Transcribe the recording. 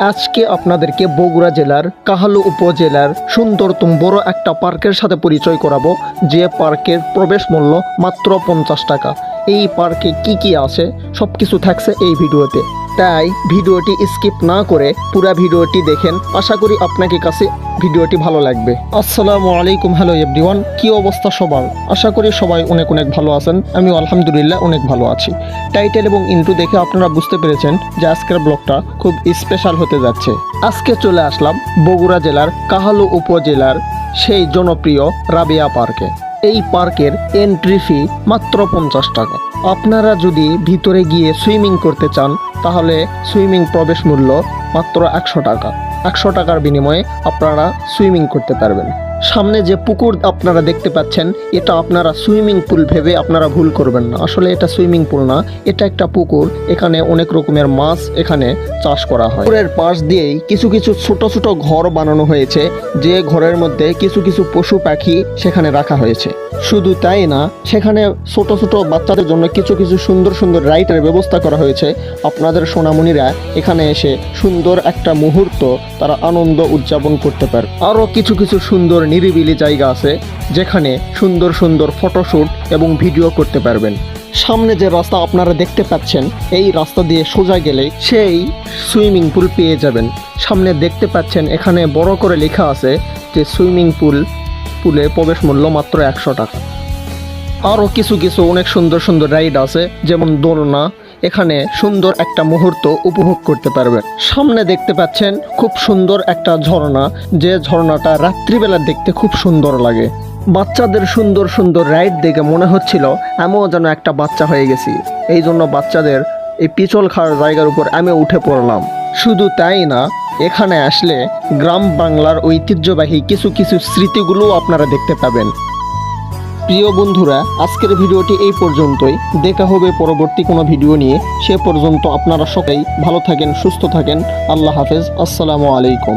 আজকে আপনাদেরকে বগুড়া জেলার কাহালু উপজেলার সুন্দরতম বড় একটা পার্কের সাথে পরিচয় করাবো, যে পার্কের প্রবেশ মূল্য মাত্র 50 টাকা। এই পার্কে কি কি আছে সব কিছু থাকছে এই ভিডিওতে, তাই ভিডিওটি স্কিপ না করে পুরো ভিডিওটি দেখেন। আশা করি আপনাকে কাছে ভিডিওটি ভালো লাগবে। আসসালামু আলাইকুম, হ্যালো এভরিওয়ান, কি অবস্থা সবার? আশা করি সবাই অনেক অনেক ভালো আছেন। আমিও আলহামদুলিল্লাহ অনেক ভালো আছি। টাইটেল এবং ইন্ট্রো দেখে আপনারা বুঝতে পেরেছেন যে আজকের ব্লগটা খুব স্পেশাল হতে যাচ্ছে। আজকে চলে আসলাম বগুড়া জেলার কাহালু উপজেলার সেই জনপ্রিয় রাবেয়া পার্কে। এই পার্কের এন্ট্রি ফি মাত্র 50 টাকা। আপনারা যদি ভিতরে গিয়ে সুইমিং করতে চান তাহলে সুইমিং প্রবেশ মূল্য মাত্র 100 টাকা। 100 টাকার বিনিময়ে আপনারা সুইমিং করতে পারবেন। সামনে যে পুকুর আপনারা দেখতে পাচ্ছেন, এটা আপনারা সুইমিং পুল ভেবে আপনারা ভুল করবেন না। আসলে এটা সুইমিং পুল না, এটা একটা পুকুর। এখানে অনেক রকমের মাছ এখানে চাষ করা হয়। পুকুরের পাশ দিয়েই কিছু কিছু ছোট ছোট ঘর বানানো হয়েছে, যে ঘরের মধ্যে কিছু কিছু পশু পাখি সেখানে রাখা হয়েছে। শুধু তাই না, সেখানে ছোট ছোট বাচ্চাদের জন্য কিছু কিছু সুন্দর সুন্দর রাইডের ব্যবস্থা করা হয়েছে। আপনাদের সোনামণিরা এখানে এসে সুন্দর একটা মুহূর্ত তারা আনন্দ উদযাপন করতে পারে। আরও কিছু কিছু সুন্দর নিরিবিলি জায়গা আছে যেখানে সুন্দর সুন্দর ফটোশ্যুট এবং ভিডিও করতে পারবেন। সামনে যে রাস্তা আপনারা দেখতে পাচ্ছেন, এই রাস্তা দিয়ে সোজা গেলে সেই সুইমিং পুল পেয়ে যাবেন। সামনে দেখতে পাচ্ছেন এখানে বড় করে লেখা আছে যে সুইমিং পুলে প্রবেশ মূল্য মাত্র 100 টাকা। আরও কিছু কিছু অনেক সুন্দর সুন্দর রাইড আছে, যেমন দোলনা। এখানে সুন্দর একটা মুহূর্ত উপভোগ করতে পারবেন। সামনে দেখতে পাচ্ছেন খুব সুন্দর একটা ঝর্ণা, যে ঝর্ণাটা রাত্রিবেলা দেখতে খুব সুন্দর লাগে। বাচ্চাদের সুন্দর সুন্দর রাইড দেখে মনে হচ্ছিল আমিও যেন একটা বাচ্চা হয়ে গেছি। এই জন্য বাচ্চাদের এই পিছল খাওয়ার জায়গার উপর আমি উঠে পড়লাম। শুধু তাই না, এখানে আসলে গ্রাম বাংলার ঐতিহ্যবাহী কিছু কিছু স্মৃতিগুলো আপনারা দেখতে পাবেন। প্রিয় বন্ধুরা, আজকের ভিডিওটি এই পর্যন্তই। দেখা হবে পরবর্তী কোনো ভিডিও নিয়ে। সে পর্যন্ত আপনারা সবাই ভালো থাকেন, সুস্থ থাকেন। আল্লাহ হাফেজ, আসসালামু আলাইকুম।